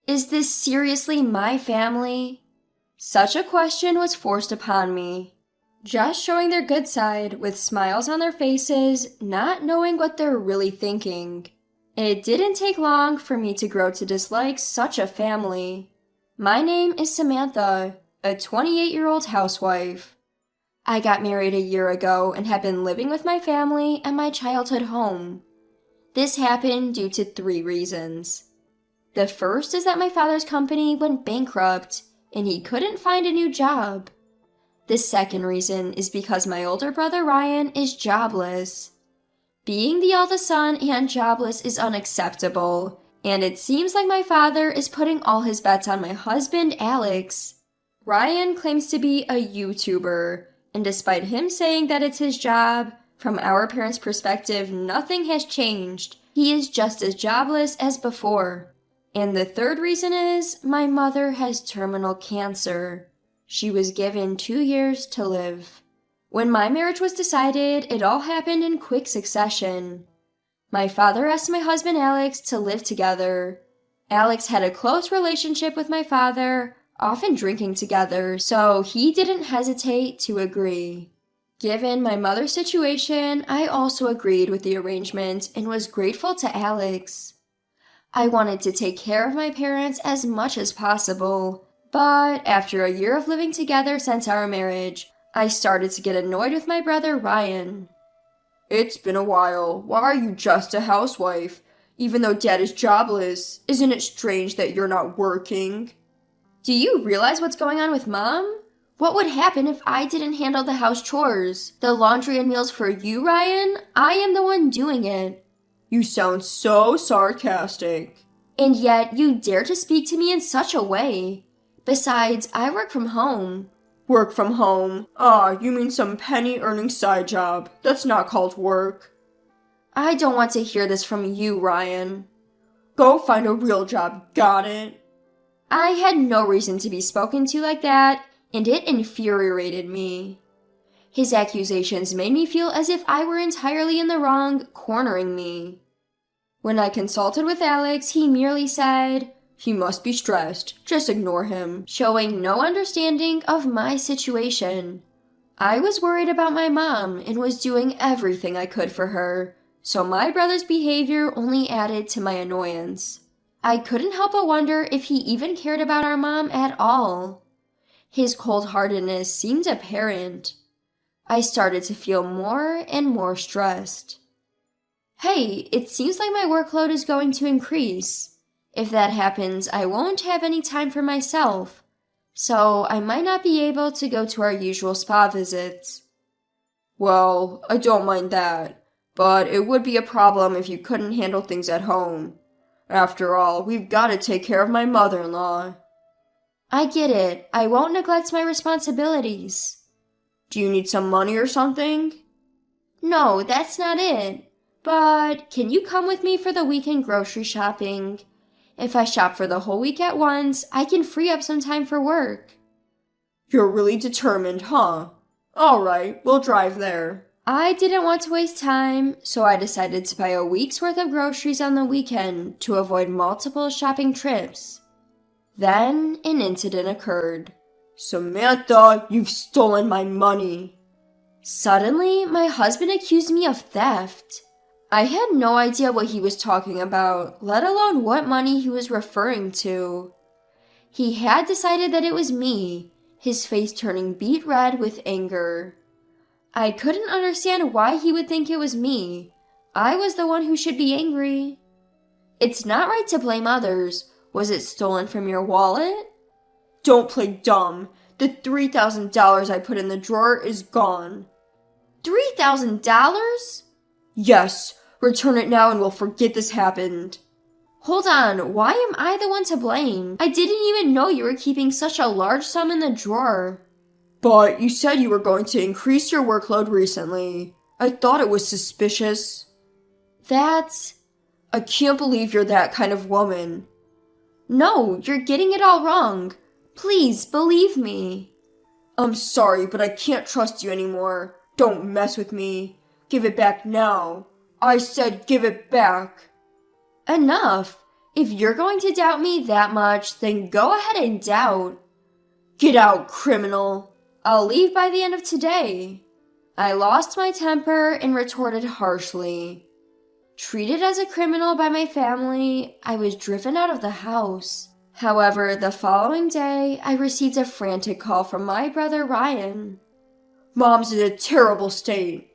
Is this seriously my family? Such a question was forced upon me. Just showing their good side with smiles on their faces, not knowing what they're really thinking. It didn't take long for me to grow to dislike such a family. My name is Samantha, a 28-year-old housewife. I got married a year ago and have been living with my family at my childhood home. This happened due to 3 reasons. The first is that my father's company went bankrupt and he couldn't find a new job. The second reason is because my older brother Ryan is jobless. Being the eldest son and jobless is unacceptable, and it seems like my father is putting all his bets on my husband, Alex. Ryan claims to be a YouTuber, and despite him saying that it's his job, from our parents' perspective, nothing has changed. He is just as jobless as before. And the third reason is my mother has terminal cancer. She was given 2 years to live. When my marriage was decided, it all happened in quick succession. My father asked my husband Alex to live together. Alex had a close relationship with my father, often drinking together, so he didn't hesitate to agree. Given my mother's situation, I also agreed with the arrangement and was grateful to Alex. I wanted to take care of my parents as much as possible, but after a year of living together since our marriage, I started to get annoyed with my brother Ryan. It's been a while. Why are you just a housewife? Even though Dad is jobless, isn't it strange that you're not working? Do you realize what's going on with Mom? What would happen if I didn't handle the house chores? The laundry and meals for you, Ryan? I am the one doing it. You sound so sarcastic. And yet you dare to speak to me in such a way. Besides, I work from home. Work from home? Ah, you mean some penny-earning side job. That's not called work. I don't want to hear this from you, Ryan. Go find a real job, got it? I had no reason to be spoken to like that, and it infuriated me. His accusations made me feel as if I were entirely in the wrong, cornering me. When I consulted with Alex, he merely said, "He must be stressed. Just ignore him," showing no understanding of my situation. I was worried about my mom and was doing everything I could for her, so my brother's behavior only added to my annoyance. I couldn't help but wonder if he even cared about our mom at all. His cold-heartedness seemed apparent. I started to feel more and more stressed. Hey, it seems like my workload is going to increase. If that happens, I won't have any time for myself, so I might not be able to go to our usual spa visits. Well, I don't mind that, but it would be a problem if you couldn't handle things at home. After all, we've got to take care of my mother-in-law. I get it. I won't neglect my responsibilities. Do you need some money or something? No, that's not it. But can you come with me for the weekend grocery shopping? If I shop for the whole week at once, I can free up some time for work. You're really determined, huh? All right, we'll drive there. I didn't want to waste time, so I decided to buy a week's worth of groceries on the weekend to avoid multiple shopping trips. Then an incident occurred. Samantha, you've stolen my money. Suddenly, my husband accused me of theft. I had no idea what he was talking about, let alone what money he was referring to. He had decided that it was me, his face turning beet red with anger. I couldn't understand why he would think it was me. I was the one who should be angry. It's not right to blame others. Was it stolen from your wallet? Don't play dumb. The $3,000 I put in the drawer is gone. $3,000? Yes. Return it now and we'll forget this happened. Hold on, why am I the one to blame? I didn't even know you were keeping such a large sum in the drawer. But you said you were going to increase your workload recently. I thought it was suspicious. I can't believe you're that kind of woman. No, you're getting it all wrong. Please, believe me. I'm sorry, but I can't trust you anymore. Don't mess with me. Give it back now. I said give it back. Enough. If you're going to doubt me that much, then go ahead and doubt. Get out, criminal. I'll leave by the end of today. I lost my temper and retorted harshly. Treated as a criminal by my family, I was driven out of the house. However, the following day, I received a frantic call from my brother Ryan. Mom's in a terrible state.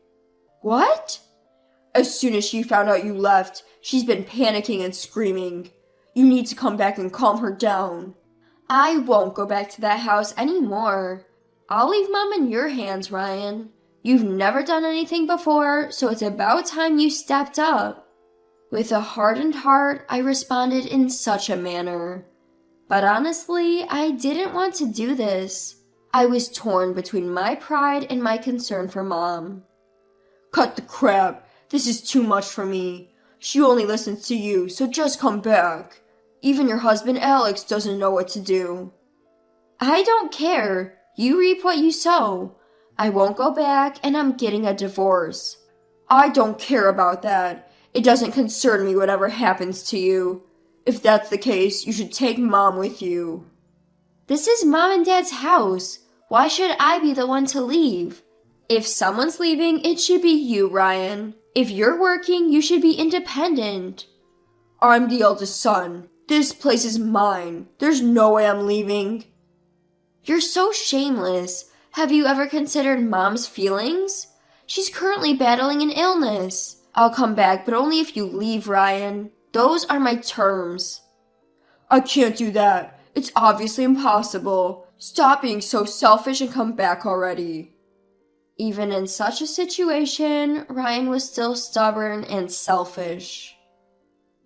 What? As soon as she found out you left, she's been panicking and screaming. You need to come back and calm her down. I won't go back to that house anymore. I'll leave Mom in your hands, Ryan. You've never done anything before, so it's about time you stepped up. With a hardened heart, I responded in such a manner. But honestly, I didn't want to do this. I was torn between my pride and my concern for Mom. Cut the crap. This is too much for me. She only listens to you, so just come back. Even your husband Alex doesn't know what to do. I don't care. You reap what you sow. I won't go back, and I'm getting a divorce. I don't care about that. It doesn't concern me whatever happens to you. If that's the case, you should take Mom with you. This is Mom and Dad's house. Why should I be the one to leave? If someone's leaving, it should be you, Ryan. If you're working, you should be independent. I'm the eldest son. This place is mine. There's no way I'm leaving. You're so shameless. Have you ever considered Mom's feelings? She's currently battling an illness. I'll come back, but only if you leave, Ryan. Those are my terms. I can't do that. It's obviously impossible. Stop being so selfish and come back already. Even in such a situation, Ryan was still stubborn and selfish.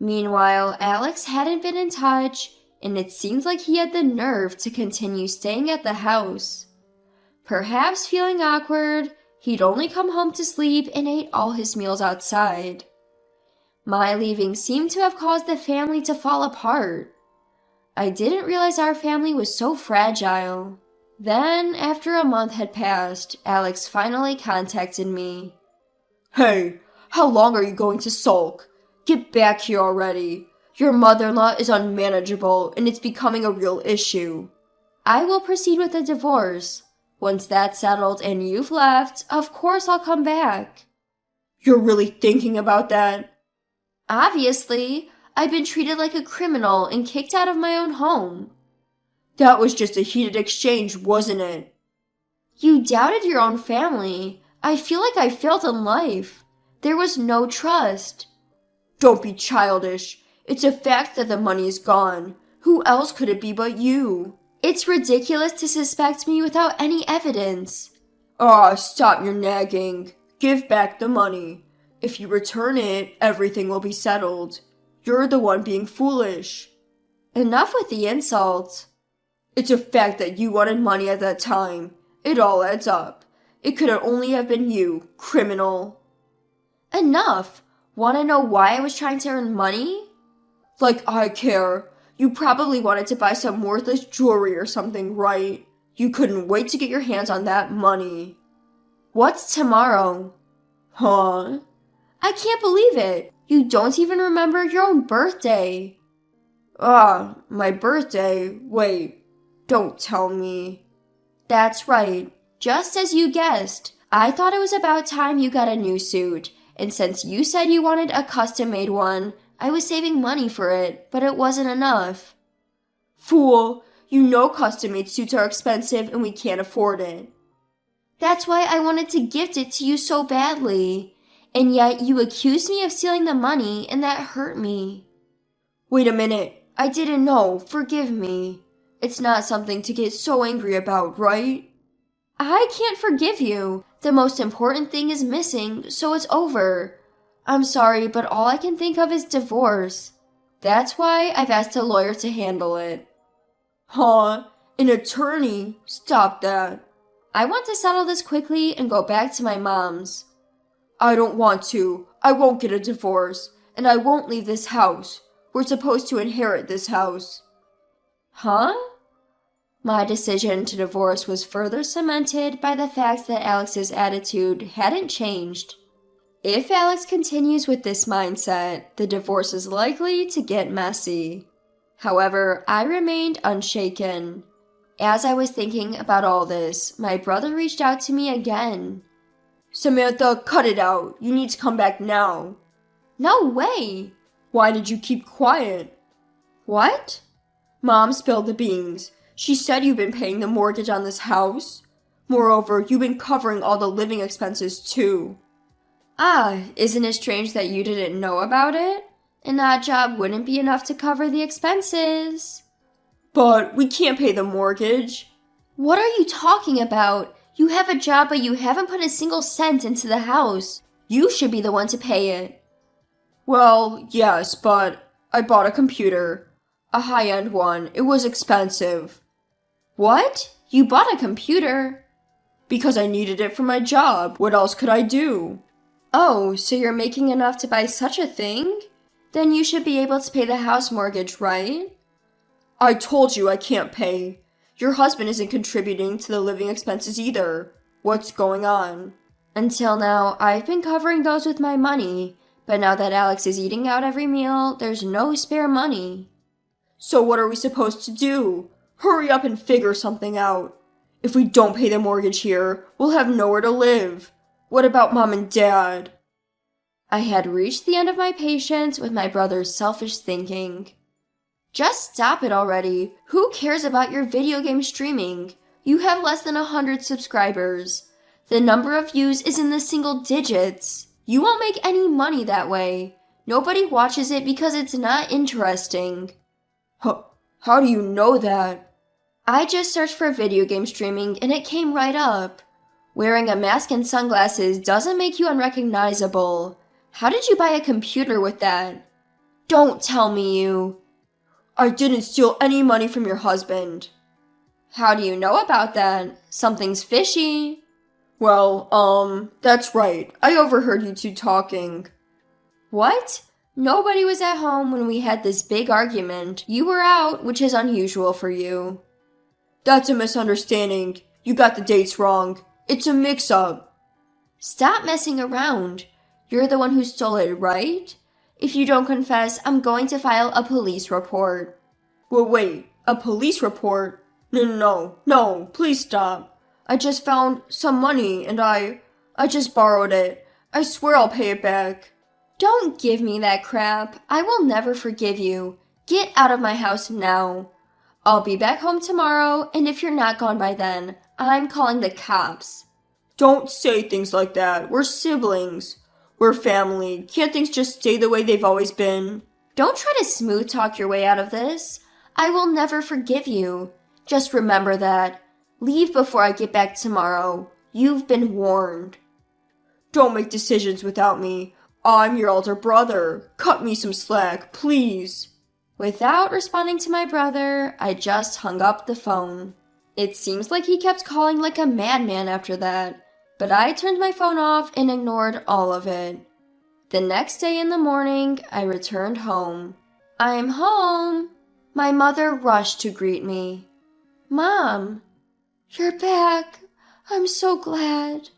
Meanwhile, Alex hadn't been in touch, and it seemed like he had the nerve to continue staying at the house. Perhaps feeling awkward, he'd only come home to sleep and ate all his meals outside. My leaving seemed to have caused the family to fall apart. I didn't realize our family was so fragile. Then, after a month had passed, Alex finally contacted me. Hey, how long are you going to sulk? Get back here already. Your mother-in-law is unmanageable, and it's becoming a real issue. I will proceed with the divorce. Once that's settled and you've left, of course I'll come back. You're really thinking about that? Obviously, I've been treated like a criminal and kicked out of my own home. That was just a heated exchange, wasn't it? You doubted your own family. I feel like I failed in life. There was no trust. Don't be childish. It's a fact that the money is gone. Who else could it be but you? It's ridiculous to suspect me without any evidence. Stop your nagging. Give back the money. If you return it, everything will be settled. You're the one being foolish. Enough with the insult. It's a fact that you wanted money at that time. It all adds up. It could only have been you, criminal. Enough. Want to know why I was trying to earn money? Like I care. You probably wanted to buy some worthless jewelry or something, right? You couldn't wait to get your hands on that money. What's tomorrow? Huh? I can't believe it. You don't even remember your own birthday. My birthday? Wait, don't tell me. That's right. Just as you guessed. I thought it was about time you got a new suit. And since you said you wanted a custom-made one, I was saving money for it, but it wasn't enough. Fool, you know custom-made suits are expensive and we can't afford it. That's why I wanted to gift it to you so badly. And yet you accused me of stealing the money, and that hurt me. Wait a minute. I didn't know. Forgive me. It's not something to get so angry about, right? I can't forgive you. The most important thing is missing, so it's over. I'm sorry, but all I can think of is divorce. That's why I've asked a lawyer to handle it. Huh? An attorney? Stop that. I want to settle this quickly and go back to my mom's. I don't want to. I won't get a divorce. And I won't leave this house. We're supposed to inherit this house. Huh? My decision to divorce was further cemented by the fact that Alex's attitude hadn't changed. If Alex continues with this mindset, the divorce is likely to get messy. However, I remained unshaken. As I was thinking about all this, my brother reached out to me again. Samantha, cut it out. You need to come back now. No way! Why did you keep quiet? What? Mom spilled the beans. She said you've been paying the mortgage on this house. Moreover, you've been covering all the living expenses too. Isn't it strange that you didn't know about it? An odd job wouldn't be enough to cover the expenses. But we can't pay the mortgage. What are you talking about? You have a job, but you haven't put a single cent into the house. You should be the one to pay it. Well, yes, but I bought a computer. A high-end one. It was expensive. What? You bought a computer? Because I needed it for my job. What else could I do? Oh, so you're making enough to buy such a thing? Then you should be able to pay the house mortgage, right? I told you I can't pay. Your husband isn't contributing to the living expenses either. What's going on? Until now, I've been covering those with my money, but now that Alex is eating out every meal, there's no spare money. So what are we supposed to do? Hurry up and figure something out. If we don't pay the mortgage here, we'll have nowhere to live. What about Mom and Dad? I had reached the end of my patience with my brother's selfish thinking. Just stop it already. Who cares about your video game streaming? You have less than 100 subscribers. The number of views is in the single digits. You won't make any money that way. Nobody watches it because it's not interesting. How do you know that? I just searched for video game streaming and it came right up. Wearing a mask and sunglasses doesn't make you unrecognizable. How did you buy a computer with that? Don't tell me you. I didn't steal any money from your husband. How do you know about that? Something's fishy. Well, that's right. I overheard you two talking. What? Nobody was at home when we had this big argument. You were out, which is unusual for you. That's a misunderstanding. You got the dates wrong. It's a mix-up. Stop messing around. You're the one who stole it, right? If you don't confess, I'm going to file a police report. Well, wait, a police report? No, please stop. I just found some money and I just borrowed it. I swear I'll pay it back. Don't give me that crap. I will never forgive you. Get out of my house now. I'll be back home tomorrow, and if you're not gone by then, I'm calling the cops. Don't say things like that. We're siblings. We're family. Can't things just stay the way they've always been? Don't try to smooth talk your way out of this. I will never forgive you. Just remember that. Leave before I get back tomorrow. You've been warned. Don't make decisions without me. I'm your older brother. Cut me some slack, please. Without responding to my brother, I just hung up the phone. It seems like he kept calling like a madman after that, but I turned my phone off and ignored all of it. The next day in the morning, I returned home. I'm home! My mother rushed to greet me. Mom, you're back. I'm so glad.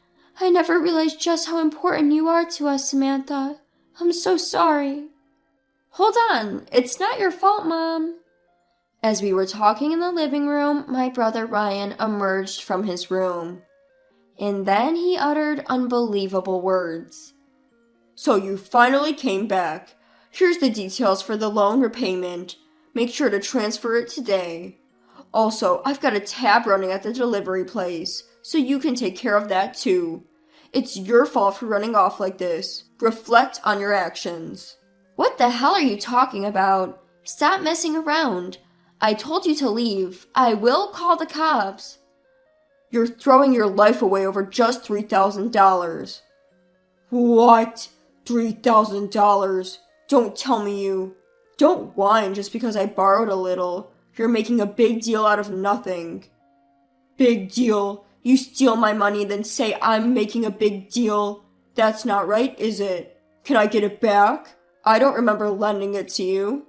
I never realized just how important you are to us, Samantha. I'm so sorry. Hold on, it's not your fault, Mom. As we were talking in the living room, my brother Ryan emerged from his room. And then he uttered unbelievable words. So you finally came back. Here's the details for the loan repayment. Make sure to transfer it today. Also, I've got a tab running at the delivery place, so you can take care of that too. It's your fault for running off like this. Reflect on your actions. What the hell are you talking about? Stop messing around. I told you to leave. I will call the cops. You're throwing your life away over just $3,000. What? $3,000? Don't tell me you. Don't whine just because I borrowed a little. You're making a big deal out of nothing. Big deal? You steal my money then say I'm making a big deal? That's not right, is it? Can I get it back? I don't remember lending it to you.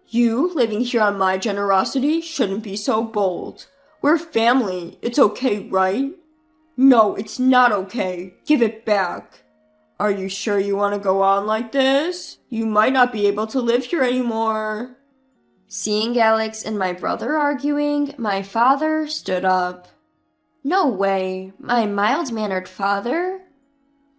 You, living here on my generosity, shouldn't be so bold. We're family. It's okay, right? No, it's not okay. Give it back. Are you sure you want to go on like this? You might not be able to live here anymore. Seeing Alex and my brother arguing, my father stood up. No way, my mild-mannered father?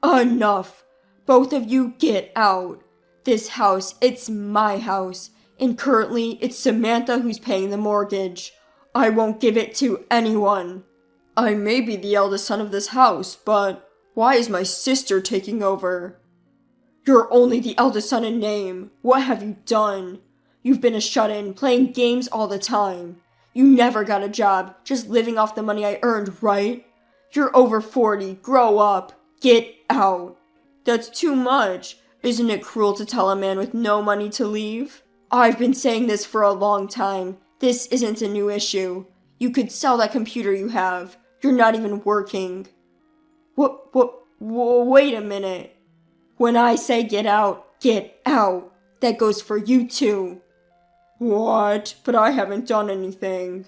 Enough! Both of you get out. This house, it's my house, and currently it's Samantha who's paying the mortgage. I won't give it to anyone. I may be the eldest son of this house, but why is my sister taking over? You're only the eldest son in name. What have you done? You've been a shut-in, playing games all the time. You never got a job, just living off the money I earned, right? You're over 40, grow up, get out. That's too much. Isn't it cruel to tell a man with no money to leave? I've been saying this for a long time. This isn't a new issue. You could sell that computer you have. You're not even working. Wait a minute. When I say get out, that goes for you too. What? But I haven't done anything.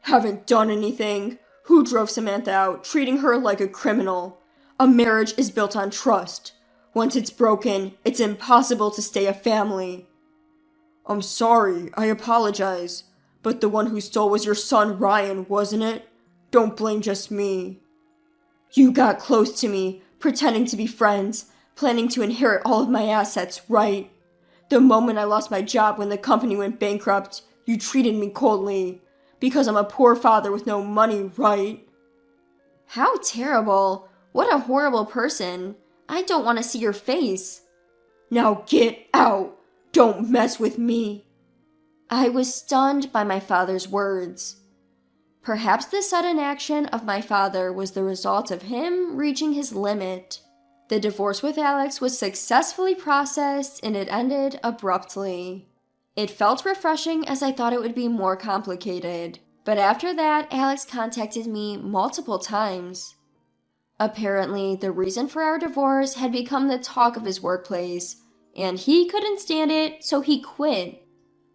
Haven't done anything? Who drove Samantha out, treating her like a criminal? A marriage is built on trust. Once it's broken, it's impossible to stay a family. I'm sorry, I apologize. But the one who stole was your son Ryan, wasn't it? Don't blame just me. You got close to me, pretending to be friends, planning to inherit all of my assets, right? The moment I lost my job when the company went bankrupt, you treated me coldly. Because I'm a poor father with no money, right? How terrible. What a horrible person. I don't want to see your face. Now get out. Don't mess with me. I was stunned by my father's words. Perhaps the sudden action of my father was the result of him reaching his limit. The divorce with Alex was successfully processed and it ended abruptly. It felt refreshing as I thought it would be more complicated, but after that, Alex contacted me multiple times. Apparently, the reason for our divorce had become the talk of his workplace, and he couldn't stand it, so he quit.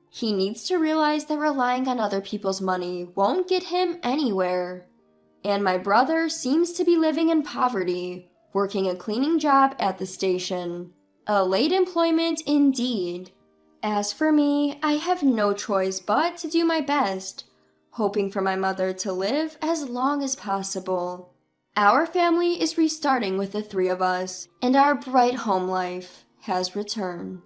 He needs to realize that relying on other people's money won't get him anywhere. And my brother seems to be living in poverty, working a cleaning job at the station. A late employment indeed. As for me, I have no choice but to do my best, hoping for my mother to live as long as possible. Our family is restarting with the three of us, and our bright home life has returned.